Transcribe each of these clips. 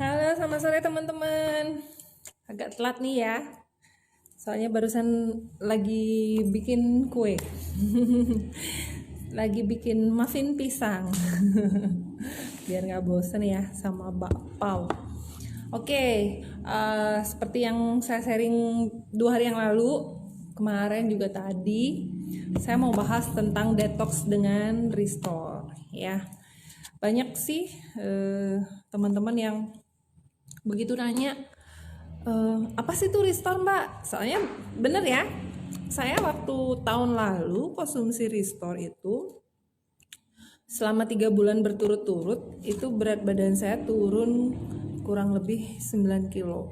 Halo, selamat sore teman-teman. Agak telat nih ya, soalnya barusan lagi bikin kue. Lagi bikin muffin pisang. Biar nggak bosen ya sama bakpao. Oke, seperti yang saya sharing 2 hari yang lalu, kemarin juga tadi, saya mau bahas tentang detox dengan restore ya. Banyak sih teman-teman yang begitu nanya, apa sih itu restore mbak? Soalnya bener ya, saya waktu tahun lalu konsumsi restore itu selama 3 bulan berturut-turut, itu berat badan saya turun kurang lebih 9 kilo.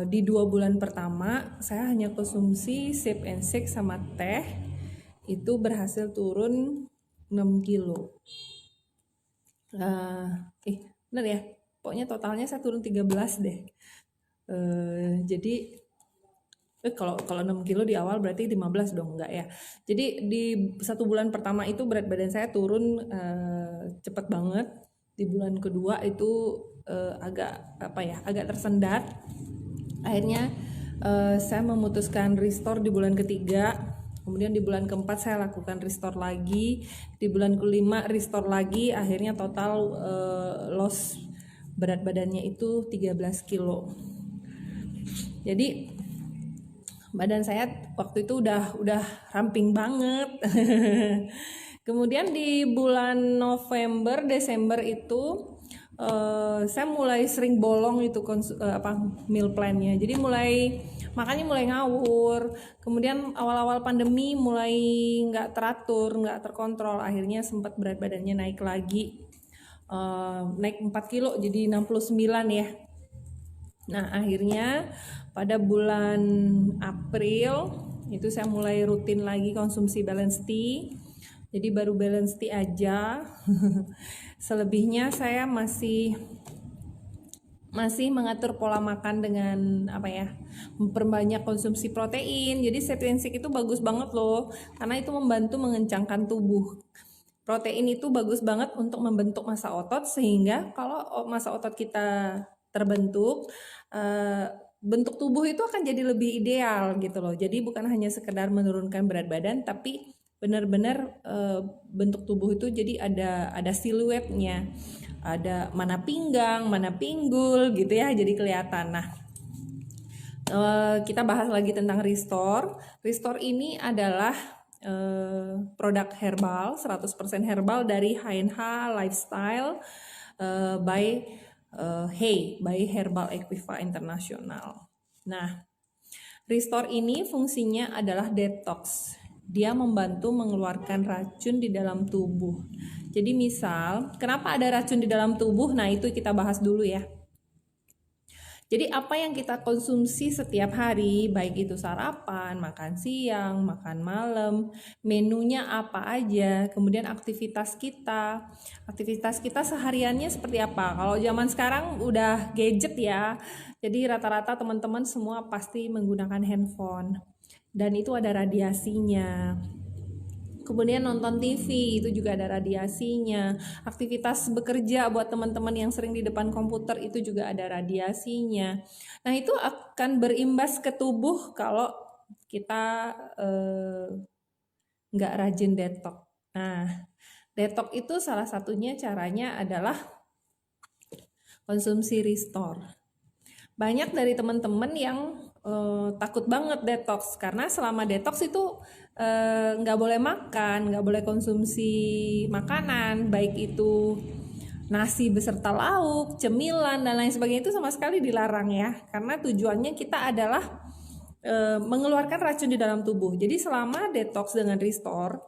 Di 2 bulan pertama saya hanya konsumsi sip and shake sama teh, itu berhasil turun 6 kilo. Bener ya, pokoknya totalnya saya turun 13 deh. Jadi kalau 6 kilo di awal berarti 15 dong, enggak ya. Jadi di 1 bulan pertama itu berat badan saya turun cepet banget. Di bulan kedua itu agak tersendat. Akhirnya saya memutuskan restore di bulan ketiga. Kemudian di bulan keempat saya lakukan restore lagi. Di bulan kelima restore lagi. Akhirnya total loss berat badannya itu 13 kilo. Jadi badan saya waktu itu udah ramping banget. Kemudian di bulan November, Desember itu saya mulai sering bolong itu meal plan-nya. Jadi makannya mulai ngawur. Kemudian awal-awal pandemi mulai nggak teratur, nggak terkontrol. Akhirnya sempat berat badannya naik lagi, naik 4 kilo jadi 69 ya. Nah akhirnya pada bulan April itu saya mulai rutin lagi konsumsi balance tea. Jadi baru balance tea aja. Selebihnya saya masih mengatur pola makan dengan memperbanyak konsumsi protein. Jadi septensik itu bagus banget loh, karena itu membantu mengencangkan tubuh. Protein itu bagus banget untuk membentuk massa otot, sehingga kalau massa otot kita terbentuk, bentuk tubuh itu akan jadi lebih ideal gitu loh. Jadi bukan hanya sekedar menurunkan berat badan, tapi benar-benar bentuk tubuh itu jadi ada siluetnya, ada mana pinggang, mana pinggul gitu ya, jadi kelihatan. Nah, kita bahas lagi tentang restore. Restore ini adalah produk herbal, 100% herbal dari H&H Lifestyle by Herbal Equiva International. Nah, restore ini fungsinya adalah detox. Dia membantu mengeluarkan racun di dalam tubuh. Jadi misal, kenapa ada racun di dalam tubuh? Nah, itu kita bahas dulu ya. Jadi apa yang kita konsumsi setiap hari, baik itu sarapan, makan siang, makan malam, menunya apa aja, kemudian aktivitas kita sehariannya seperti apa. Kalau zaman sekarang udah gadget ya, jadi rata-rata teman-teman semua pasti menggunakan handphone, dan itu ada radiasinya. Kemudian nonton TV itu juga ada radiasinya. Aktivitas bekerja buat teman-teman yang sering di depan komputer itu juga ada radiasinya. Nah itu akan berimbas ke tubuh kalau kita nggak rajin detox. Nah detox itu salah satunya caranya adalah konsumsi restore. Banyak dari teman-teman yang takut banget detox, karena selama detox itu nggak boleh makan, nggak boleh konsumsi makanan, baik itu nasi beserta lauk, cemilan dan lain sebagainya, itu sama sekali dilarang ya, karena tujuannya kita adalah mengeluarkan racun di dalam tubuh. Jadi selama detox dengan restore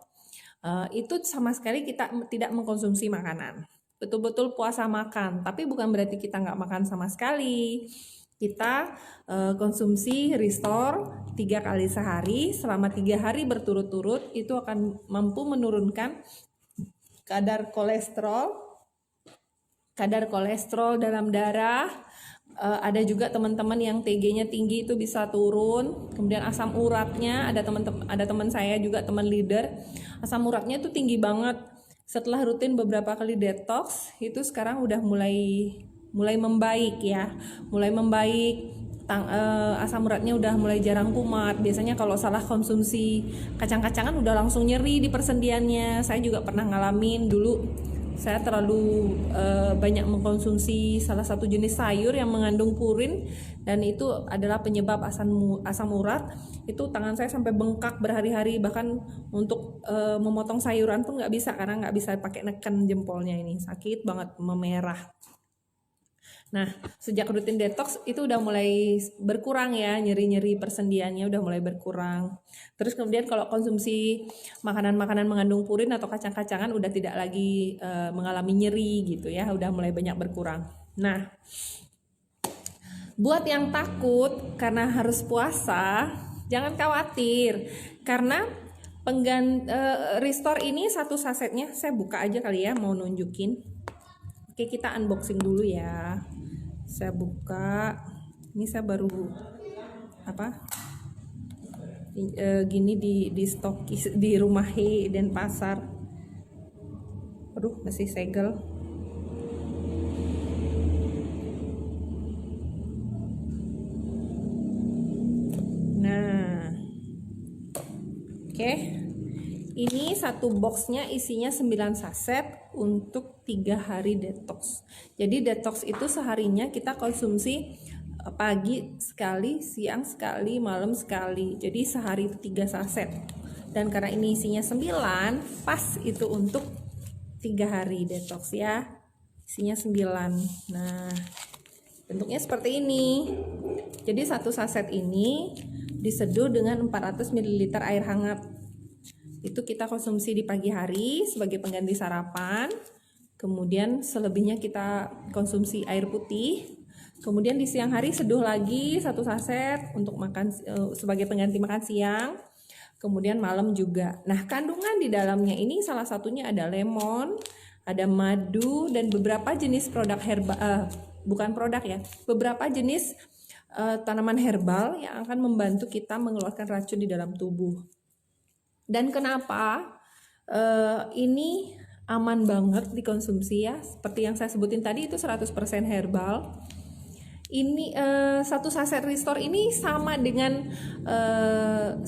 itu sama sekali kita tidak mengkonsumsi makanan, betul-betul puasa makan, tapi bukan berarti kita nggak makan sama sekali. Kita konsumsi restore 3 kali sehari selama 3 hari berturut-turut, itu akan mampu menurunkan kadar kolesterol dalam darah. Ada juga teman-teman yang TG-nya tinggi itu bisa turun. Kemudian asam uratnya, ada teman saya juga, teman leader, asam uratnya itu tinggi banget. Setelah rutin beberapa kali detox, itu sekarang udah mulai mulai membaik ya, mulai membaik. Asam uratnya udah mulai jarang kumat. Biasanya kalau salah konsumsi kacang-kacangan udah langsung nyeri di persendiannya. Saya juga pernah ngalamin dulu. Saya terlalu banyak mengkonsumsi salah satu jenis sayur yang mengandung purin, dan itu adalah penyebab asam urat. Itu tangan saya sampai bengkak berhari-hari, bahkan untuk memotong sayuran pun nggak bisa karena nggak bisa pakai neken jempolnya, ini sakit banget, memerah. Nah, sejak rutin detox itu udah mulai berkurang ya, nyeri-nyeri persendiannya udah mulai berkurang. Terus kemudian kalau konsumsi makanan-makanan mengandung purin atau kacang-kacangan udah tidak lagi mengalami nyeri gitu ya, udah mulai banyak berkurang. Nah, buat yang takut karena harus puasa, jangan khawatir karena Restore ini satu sasetnya saya buka aja kali ya, mau nunjukin. Oke, kita unboxing dulu ya. Saya buka, ini saya baru gini di stok di rumah Denpasar. Aduh, masih segel. Nah, oke. Ini satu boxnya isinya 9 saset untuk 3 hari detox. Jadi detox itu seharinya kita konsumsi pagi sekali, siang sekali, malam sekali. Jadi sehari 3 saset. Dan karena ini isinya 9, pas itu untuk 3 hari detox ya. Isinya 9. Nah, bentuknya seperti ini. Jadi satu saset ini diseduh dengan 400 ml air hangat. Itu kita konsumsi di pagi hari sebagai pengganti sarapan. Kemudian selebihnya kita konsumsi air putih. Kemudian di siang hari seduh lagi satu saset untuk makan sebagai pengganti makan siang. Kemudian malam juga. Nah, kandungan di dalamnya ini salah satunya ada lemon, ada madu, dan beberapa jenis produk herbal, bukan produk ya, beberapa jenis tanaman herbal yang akan membantu kita mengeluarkan racun di dalam tubuh. Dan kenapa ini aman banget dikonsumsi ya, seperti yang saya sebutin tadi itu 100% herbal. Ini satu saset Restore ini sama dengan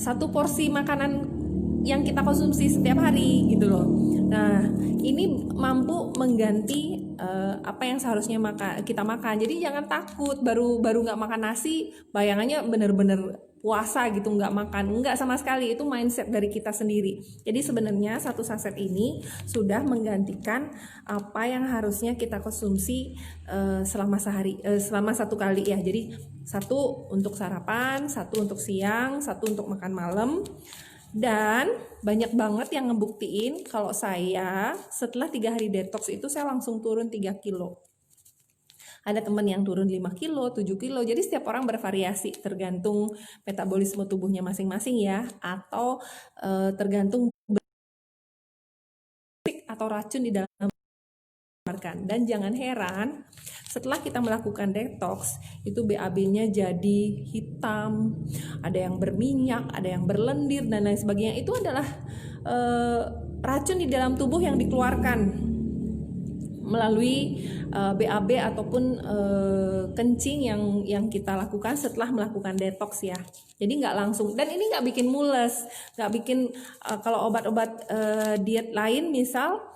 satu porsi makanan yang kita konsumsi setiap hari gitu loh. Nah, ini mampu mengganti apa yang seharusnya kita makan. Jadi jangan takut baru nggak makan nasi, bayangannya bener-bener puasa gitu, nggak makan, nggak sama sekali. Itu mindset dari kita sendiri. Jadi sebenarnya satu saset ini sudah menggantikan apa yang harusnya kita konsumsi selama satu kali ya. Jadi satu untuk sarapan, satu untuk siang, satu untuk makan malam. Dan banyak banget yang ngebuktiin kalau saya setelah 3 hari detox itu saya langsung turun 3 kilo. Ada teman yang turun 5 kilo, 7 kilo. Jadi setiap orang bervariasi tergantung metabolisme tubuhnya masing-masing ya. Atau tergantung atau racun di dalam. Dan jangan heran setelah kita melakukan detox itu BAB-nya jadi hitam, ada yang berminyak, ada yang berlendir dan lain sebagainya. Itu adalah racun di dalam tubuh yang dikeluarkan melalui BAB ataupun kencing yang kita lakukan setelah melakukan detox ya. Jadi nggak langsung, dan ini nggak bikin mules, nggak bikin kalau obat-obat diet lain misal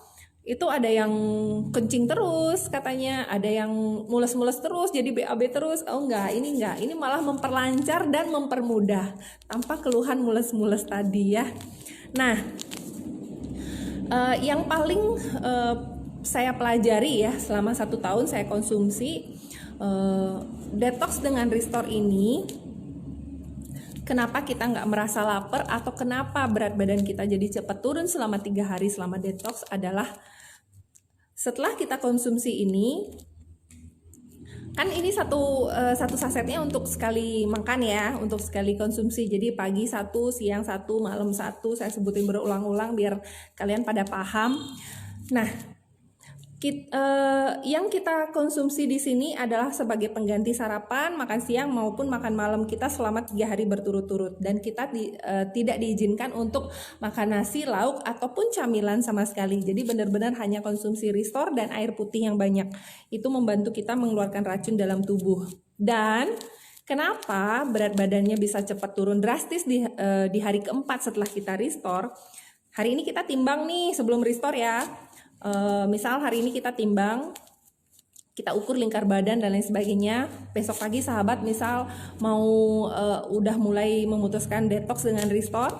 itu ada yang kencing terus katanya, ada yang mules-mules terus jadi BAB terus. Oh enggak, ini malah memperlancar dan mempermudah tanpa keluhan mules-mules tadi ya. Nah, yang paling saya pelajari ya selama 1 tahun saya konsumsi detox dengan Restore ini, kenapa kita nggak merasa lapar atau kenapa berat badan kita jadi cepat turun selama 3 hari selama detox adalah setelah kita konsumsi ini, kan ini satu sasetnya untuk sekali makan ya, untuk sekali konsumsi. Jadi pagi 1, siang 1, malam 1, saya sebutin berulang-ulang biar kalian pada paham. Nah, Yang kita konsumsi di sini adalah sebagai pengganti sarapan, makan siang maupun makan malam kita selama 3 hari berturut-turut, dan kita tidak diizinkan untuk makan nasi, lauk ataupun camilan sama sekali. Jadi benar-benar hanya konsumsi Restore dan air putih yang banyak. Itu membantu kita mengeluarkan racun dalam tubuh. Dan kenapa berat badannya bisa cepat turun drastis di hari keempat setelah kita Restore? Hari ini kita timbang nih sebelum Restore ya. Misal hari ini kita timbang, kita ukur lingkar badan dan lain sebagainya. Besok pagi sahabat misal mau udah mulai memutuskan detox dengan Restore,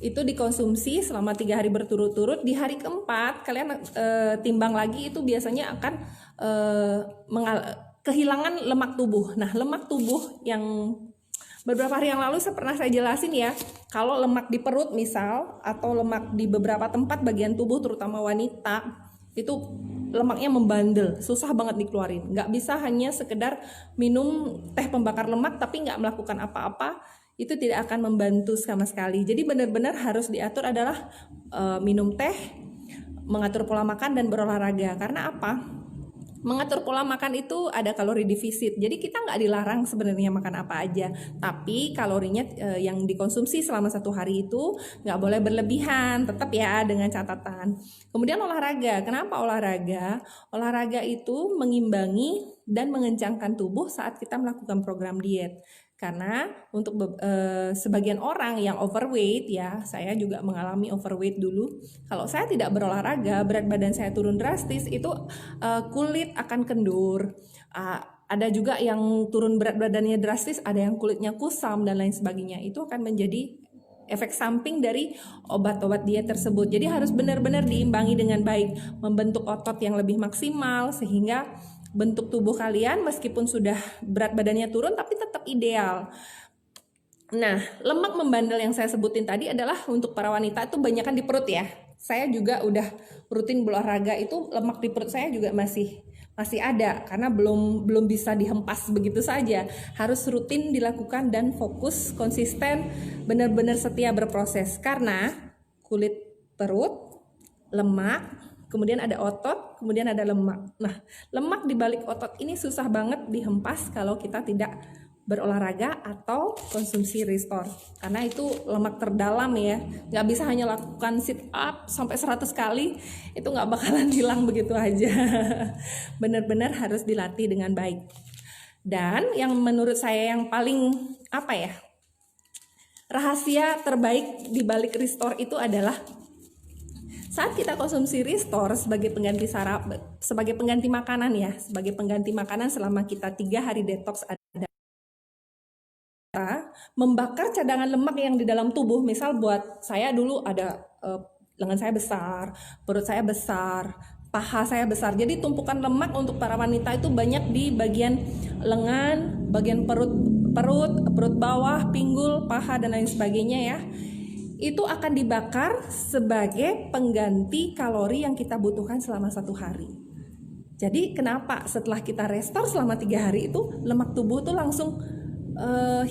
itu dikonsumsi selama 3 hari berturut-turut. Di hari keempat kalian timbang lagi, itu biasanya akan kehilangan lemak tubuh. Nah, lemak tubuh yang beberapa hari yang lalu pernah saya jelasin ya, kalau lemak di perut misal, atau lemak di beberapa tempat bagian tubuh terutama wanita, itu lemaknya membandel, susah banget dikeluarin. Nggak bisa hanya sekedar minum teh pembakar lemak tapi nggak melakukan apa-apa, itu tidak akan membantu sama sekali. Jadi benar-benar harus diatur adalah minum teh, mengatur pola makan, dan berolahraga. Karena apa? Mengatur pola makan itu ada kalori defisit, jadi kita nggak dilarang sebenarnya makan apa aja, tapi kalorinya yang dikonsumsi selama 1 hari itu nggak boleh berlebihan, tetap ya dengan catatan. Kemudian olahraga. Kenapa olahraga? Olahraga itu mengimbangi dan mengencangkan tubuh saat kita melakukan program diet. Karena untuk sebagian orang yang overweight ya, saya juga mengalami overweight dulu. Kalau saya tidak berolahraga, berat badan saya turun drastis, itu kulit akan kendur. Ada juga yang turun berat badannya drastis, ada yang kulitnya kusam dan lain sebagainya. Itu akan menjadi efek samping dari obat-obat diet tersebut. Jadi harus benar-benar diimbangi dengan baik, membentuk otot yang lebih maksimal sehingga bentuk tubuh kalian meskipun sudah berat badannya turun tapi tetap ideal. Nah, lemak membandel yang saya sebutin tadi adalah untuk para wanita itu banyakan di perut ya. Saya juga udah rutin berolahraga, itu lemak di perut saya juga masih ada karena belum bisa dihempas begitu saja. Harus rutin dilakukan dan fokus, konsisten, benar-benar setia berproses. Karena kulit perut, lemak, kemudian ada otot, kemudian ada lemak. Nah, lemak di balik otot ini susah banget dihempas kalau kita tidak berolahraga atau konsumsi Restore. Karena itu lemak terdalam ya. Nggak bisa hanya lakukan sit up sampai 100 kali, itu nggak bakalan hilang begitu aja. Benar-benar harus dilatih dengan baik. Dan yang menurut saya yang paling rahasia terbaik di balik Restore itu adalah saat kita konsumsi Restore sebagai pengganti sebagai pengganti makanan ya, sebagai pengganti makanan selama kita 3 hari detox, ada membakar cadangan lemak yang di dalam tubuh. Misal buat saya dulu ada lengan saya besar, perut saya besar, paha saya besar. Jadi tumpukan lemak untuk para wanita itu banyak di bagian lengan, bagian perut bawah, pinggul, paha dan lain sebagainya ya. Itu akan dibakar sebagai pengganti kalori yang kita butuhkan selama 1 hari. Jadi kenapa setelah kita Restore selama 3 hari itu lemak tubuh tuh langsung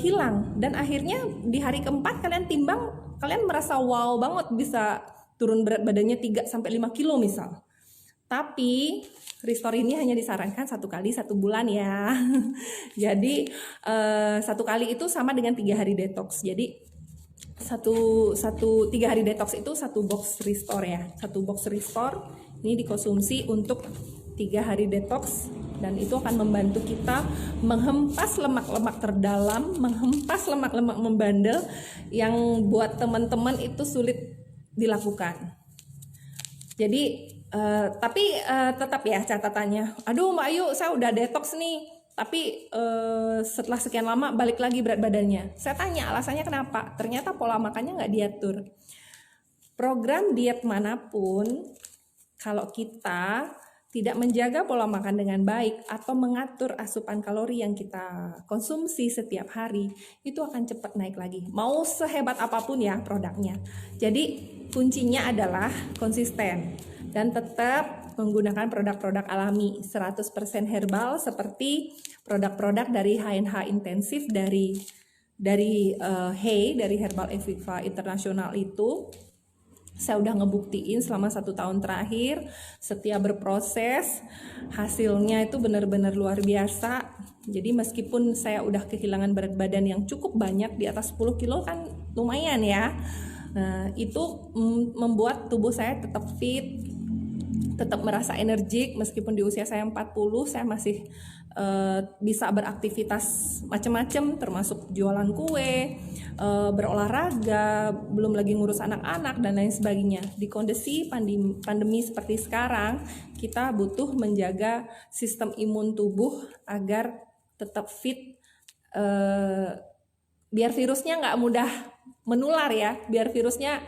hilang, dan akhirnya di hari keempat kalian timbang, kalian merasa wow banget bisa turun berat badannya 3-5 kilo misal. Tapi Restore ini hanya disarankan 1 kali 1 bulan ya. Jadi 1 kali itu sama dengan 3 hari detox. Jadi 3 hari detox itu 1 box Restore ya. 1 box Restore ini dikonsumsi untuk 3 hari detox, dan itu akan membantu kita menghempas lemak-lemak terdalam, menghempas lemak-lemak membandel yang buat teman-teman itu sulit dilakukan. Jadi tapi tetap ya catatannya, aduh Mbak Ayu saya udah detox nih, tapi setelah sekian lama balik lagi berat badannya. Saya tanya alasannya kenapa, ternyata pola makannya nggak diatur. Program diet manapun, kalau kita tidak menjaga pola makan dengan baik atau mengatur asupan kalori yang kita konsumsi setiap hari, itu akan cepat naik lagi. Mau sehebat apapun ya produknya. Jadi kuncinya adalah konsisten dan tetap menggunakan produk-produk alami 100% herbal, seperti produk-produk dari H&H intensif dari Hey, dari Herbal Eviva International itu Saya udah ngebuktiin selama 1 tahun terakhir, setiap berproses, hasilnya itu benar-benar luar biasa. Jadi meskipun saya udah kehilangan berat badan yang cukup banyak, di atas 10 kilo kan lumayan ya. Nah, itu membuat tubuh saya tetap fit, tetap merasa energik. Meskipun di usia saya 40, saya masih bisa beraktivitas macam-macam, termasuk jualan kue, berolahraga, belum lagi ngurus anak-anak dan lain sebagainya. Di kondisi pandemi seperti sekarang, kita butuh menjaga sistem imun tubuh agar tetap fit, biar virusnya nggak mudah menular ya, biar virusnya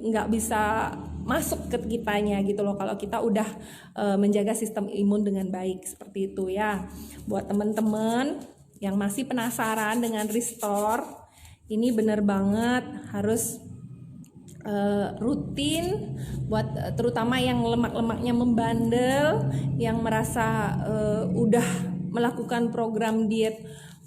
nggak bisa masuk ke kitanya gitu loh, kalau kita udah menjaga sistem imun dengan baik, seperti itu ya. Buat teman-teman yang masih penasaran dengan Restore, ini bener banget harus rutin, buat terutama yang lemak-lemaknya membandel, yang merasa udah melakukan program diet,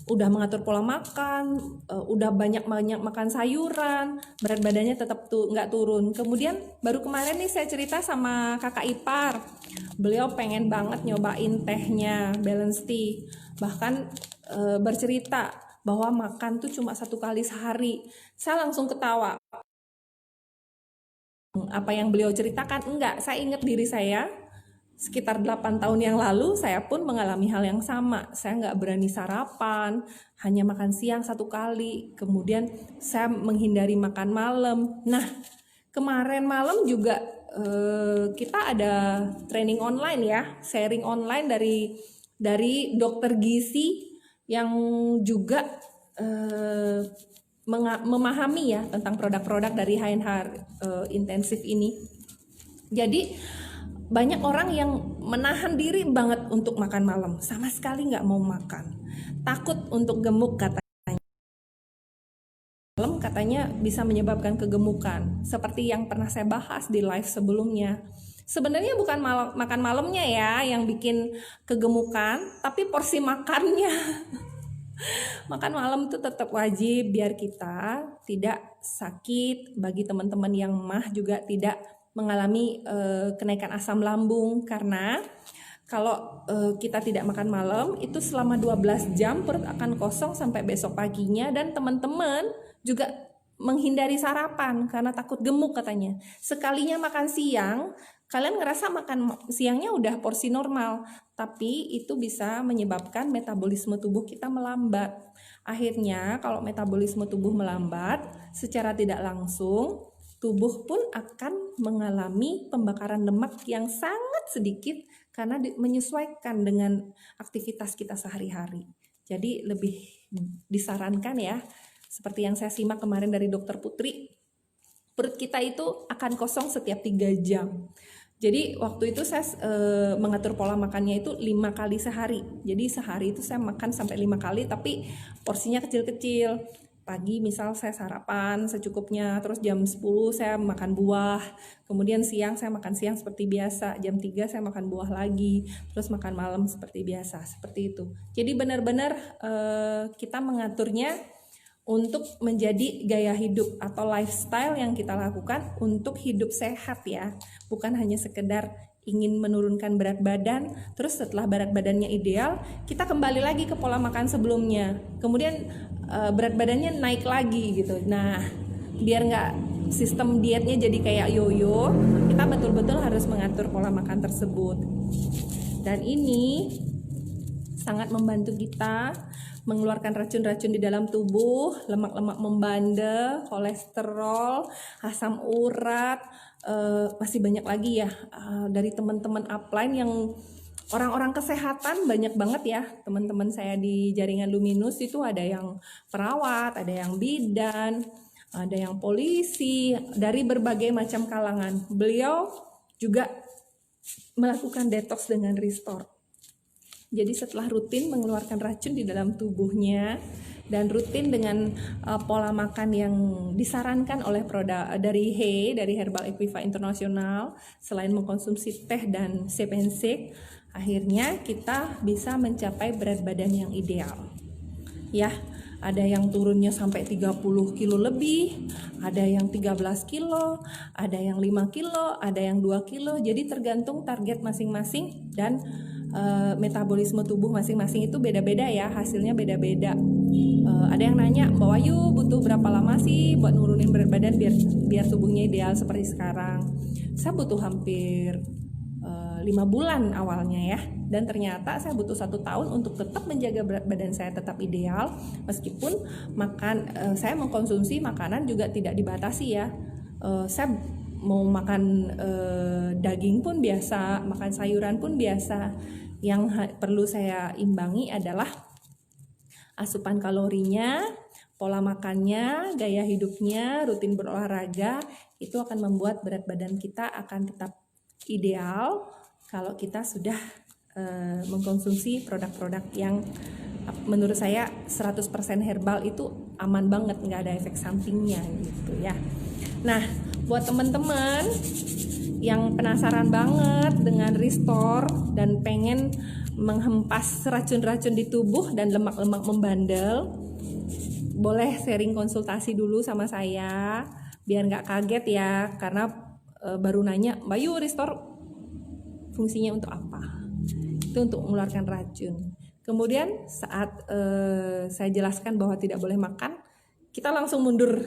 udah mengatur pola makan, udah banyak makan sayuran, berat badannya tetap nggak turun. Kemudian baru kemarin nih saya cerita sama kakak ipar, beliau pengen banget nyobain tehnya balance tea, bahkan bercerita bahwa makan tuh cuma 1 kali sehari. Saya langsung ketawa. Apa yang beliau ceritakan, enggak, saya ingat diri saya sekitar 8 tahun yang lalu, saya pun mengalami hal yang sama. Saya nggak berani sarapan, hanya makan siang 1 kali. Kemudian saya menghindari makan malam. Nah, kemarin malam juga kita ada training online ya, sharing online dari dokter gizi yang juga memahami ya tentang produk-produk dari HNH intensif ini. Jadi banyak orang yang menahan diri banget untuk makan malam, sama sekali nggak mau makan, takut untuk gemuk katanya. Malam katanya bisa menyebabkan kegemukan, seperti yang pernah saya bahas di live sebelumnya. Sebenarnya bukan makan malamnya ya yang bikin kegemukan, tapi porsi makannya. Makan malam itu tetap wajib biar kita tidak sakit. Bagi teman-teman yang mah juga tidak mengalami kenaikan asam lambung, karena kalau kita tidak makan malam itu selama 12 jam perut akan kosong sampai besok paginya. Dan teman-teman juga menghindari sarapan karena takut gemuk katanya. Sekalinya makan siang, kalian ngerasa makan siangnya udah porsi normal, tapi itu bisa menyebabkan metabolisme tubuh kita melambat. Akhirnya kalau metabolisme tubuh melambat, secara tidak langsung tubuh pun akan mengalami pembakaran lemak yang sangat sedikit karena menyesuaikan dengan aktivitas kita sehari-hari. Jadi lebih disarankan ya, seperti yang saya simak kemarin dari Dokter Putri, perut kita itu akan kosong setiap 3 jam. Jadi waktu itu saya mengatur pola makannya itu 5 kali sehari. Jadi sehari itu saya makan sampai 5 kali, tapi porsinya kecil-kecil. Pagi misal saya sarapan secukupnya, terus jam 10 saya makan buah, kemudian siang saya makan siang seperti biasa, jam 3 saya makan buah lagi, terus makan malam seperti biasa, seperti itu. Jadi benar-benar kita mengaturnya untuk menjadi gaya hidup atau lifestyle yang kita lakukan untuk hidup sehat ya, bukan hanya sekedar ingin menurunkan berat badan, terus setelah berat badannya ideal, kita kembali lagi ke pola makan sebelumnya, kemudian berat badannya naik lagi gitu. Nah, biar nggak sistem dietnya jadi kayak yoyo, kita betul-betul harus mengatur pola makan tersebut. Dan ini sangat membantu kita mengeluarkan racun-racun di dalam tubuh, lemak-lemak membandel, kolesterol, asam urat, masih banyak lagi ya. Dari teman-teman upline yang orang-orang kesehatan banyak banget ya, teman-teman saya di jaringan Luminous itu ada yang perawat, ada yang bidan, ada yang polisi, dari berbagai macam kalangan. Beliau juga melakukan detox dengan Restore. Jadi setelah rutin mengeluarkan racun di dalam tubuhnya dan rutin dengan pola makan yang disarankan oleh produk dari Herbal Equiva Internasional, selain mengkonsumsi teh dan CPNC, akhirnya kita bisa mencapai berat badan yang ideal. Ya, ada yang turunnya sampai 30 kilo lebih, ada yang 13 kilo, ada yang 5 kilo, ada yang 2 kilo. Jadi tergantung target masing-masing dan metabolisme tubuh masing-masing itu beda-beda ya, hasilnya beda-beda. Ada yang nanya, Mbak Wahyu butuh berapa lama sih buat nurunin berat badan biar tubuhnya ideal seperti sekarang? Saya butuh hampir 5 bulan awalnya ya, dan ternyata saya butuh 1 tahun untuk tetap menjaga berat badan saya tetap ideal, meskipun saya mengkonsumsi makanan juga tidak dibatasi ya. Saya mau makan daging pun biasa, makan sayuran pun biasa. Yang perlu saya imbangi adalah asupan kalorinya, pola makannya, gaya hidupnya, rutin berolahraga. Itu akan membuat berat badan kita akan tetap ideal kalau kita sudah mengkonsumsi produk-produk yang menurut saya 100% herbal. Itu aman banget, nggak ada efek sampingnya gitu ya. Nah, buat teman-teman yang penasaran banget dengan Restore dan pengen menghempas racun-racun di tubuh dan lemak-lemak membandel, boleh sharing konsultasi dulu sama saya biar nggak kaget ya, karena baru nanya, Mbak Yu, Restore fungsinya untuk apa? Itu untuk mengeluarkan racun. Kemudian saat saya jelaskan bahwa tidak boleh makan, kita langsung mundur.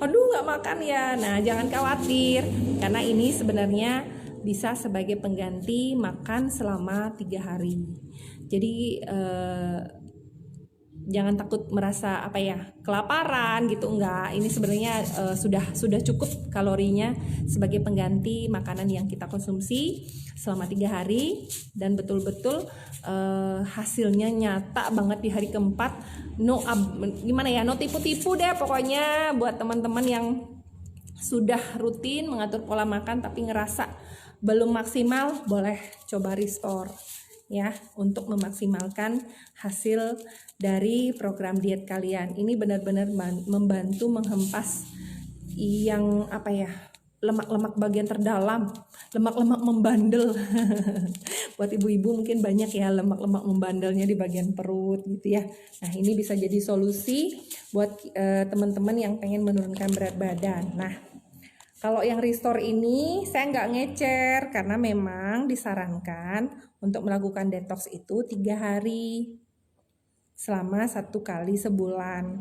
Aduh, nggak makan ya. Nah, jangan khawatir, karena ini sebenarnya bisa sebagai pengganti makan selama 3 hari. Jadi jangan takut merasa kelaparan gitu, enggak. Ini sebenarnya sudah cukup kalorinya sebagai pengganti makanan yang kita konsumsi selama 3 hari, dan betul-betul hasilnya nyata banget di hari keempat. No tipu-tipu deh pokoknya. Buat teman-teman yang sudah rutin mengatur pola makan tapi ngerasa belum maksimal, boleh coba Restore ya, untuk memaksimalkan hasil dari program diet kalian. Ini benar-benar membantu menghempas yang lemak-lemak bagian terdalam, lemak-lemak membandel. Buat ibu-ibu mungkin banyak ya lemak-lemak membandelnya di bagian perut gitu ya. Nah, ini bisa jadi solusi buat teman-teman yang pengen menurunkan berat badan. Nah, kalau yang Restore ini saya nggak ngecer, karena memang disarankan untuk melakukan detox itu 3 hari selama 1 kali sebulan.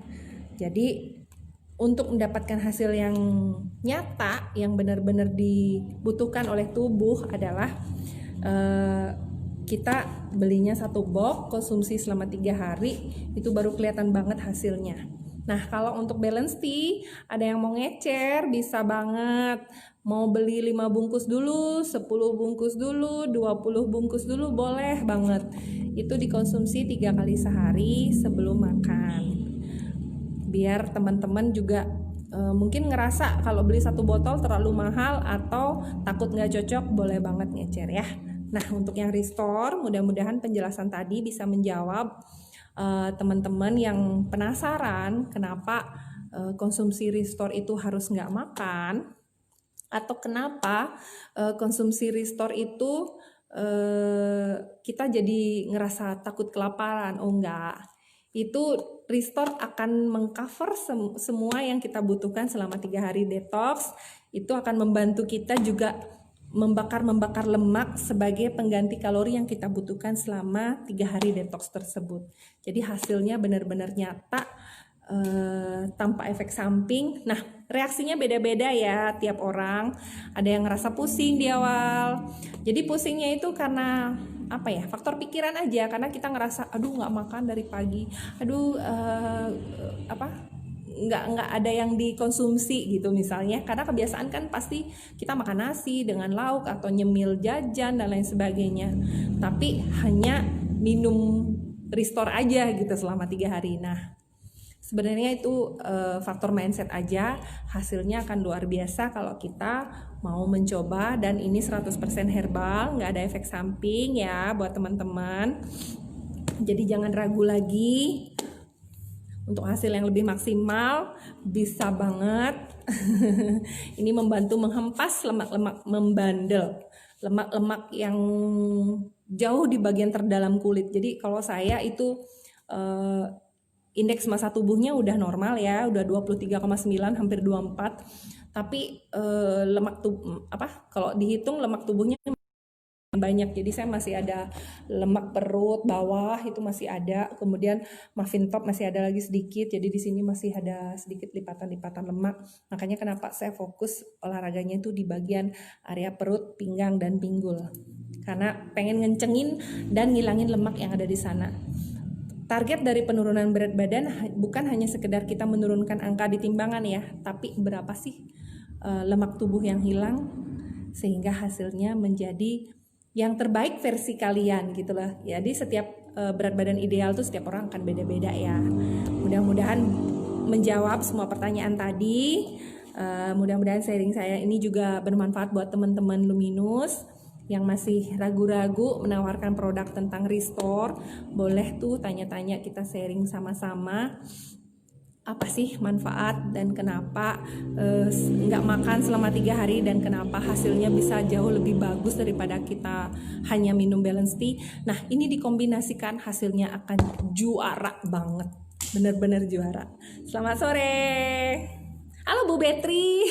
Jadi untuk mendapatkan hasil yang nyata, yang benar-benar dibutuhkan oleh tubuh adalah kita belinya 1 box, konsumsi selama 3 hari, itu baru kelihatan banget hasilnya. Nah, kalau untuk balance tea, ada yang mau ngecer, bisa banget. Mau beli 5 bungkus dulu, 10 bungkus dulu, 20 bungkus dulu, boleh banget. Itu dikonsumsi 3 kali sehari sebelum makan. Biar teman-teman juga mungkin ngerasa kalau beli 1 botol terlalu mahal atau takut nggak cocok, boleh banget ngecer ya. Nah, untuk yang Restore, mudah-mudahan penjelasan tadi bisa menjawab teman-teman yang penasaran kenapa konsumsi Restore itu harus nggak makan, atau kenapa konsumsi Restore itu kita jadi ngerasa takut kelaparan. Oh enggak, itu Restore akan mengcover semua yang kita butuhkan selama 3 hari detox. Itu akan membantu kita juga membakar lemak sebagai pengganti kalori yang kita butuhkan selama 3 hari detox tersebut. Jadi hasilnya benar-benar nyata, tanpa efek samping. Nah, reaksinya beda-beda ya tiap orang. Ada yang ngerasa pusing di awal. Jadi pusingnya itu karena faktor pikiran aja, karena kita ngerasa aduh nggak makan dari pagi, aduh nggak ada yang dikonsumsi gitu misalnya, karena kebiasaan kan pasti kita makan nasi dengan lauk atau nyemil jajan dan lain sebagainya, tapi hanya minum Restore aja gitu selama 3 hari. Nah, sebenarnya itu faktor mindset aja, hasilnya akan luar biasa kalau kita mau mencoba. Dan ini 100% herbal, nggak ada efek samping ya buat teman-teman. Jadi jangan ragu lagi. Untuk hasil yang lebih maksimal, bisa banget. Ini membantu menghempas lemak-lemak membandel, lemak-lemak yang jauh di bagian terdalam kulit. Jadi kalau saya itu indeks massa tubuhnya udah normal ya, udah 23,9 hampir 24. Tapi lemak tubuh kalau dihitung lemak tubuhnya banyak, jadi saya masih ada lemak perut bawah itu masih ada, kemudian muffin top masih ada lagi sedikit, jadi di sini masih ada sedikit lipatan-lipatan lemak. Makanya kenapa saya fokus olahraganya itu di bagian area perut, pinggang dan pinggul, karena pengen ngencengin dan ngilangin lemak yang ada di sana. Target dari penurunan berat badan bukan hanya sekedar kita menurunkan angka di timbangan ya, tapi berapa sih lemak tubuh yang hilang sehingga hasilnya menjadi yang terbaik versi kalian gitu loh. Jadi setiap berat badan ideal tuh setiap orang akan beda-beda ya. Mudah-mudahan menjawab semua pertanyaan tadi. Mudah-mudahan sharing saya ini juga bermanfaat buat teman-teman Luminous yang masih ragu-ragu menawarkan produk tentang Restore. Boleh tuh tanya-tanya, kita sharing sama-sama apa sih manfaat dan kenapa nggak makan selama 3 hari dan kenapa hasilnya bisa jauh lebih bagus daripada kita hanya minum balance tea. Nah ini dikombinasikan hasilnya akan juara banget, bener-bener juara. Selamat sore, halo Bu Betri.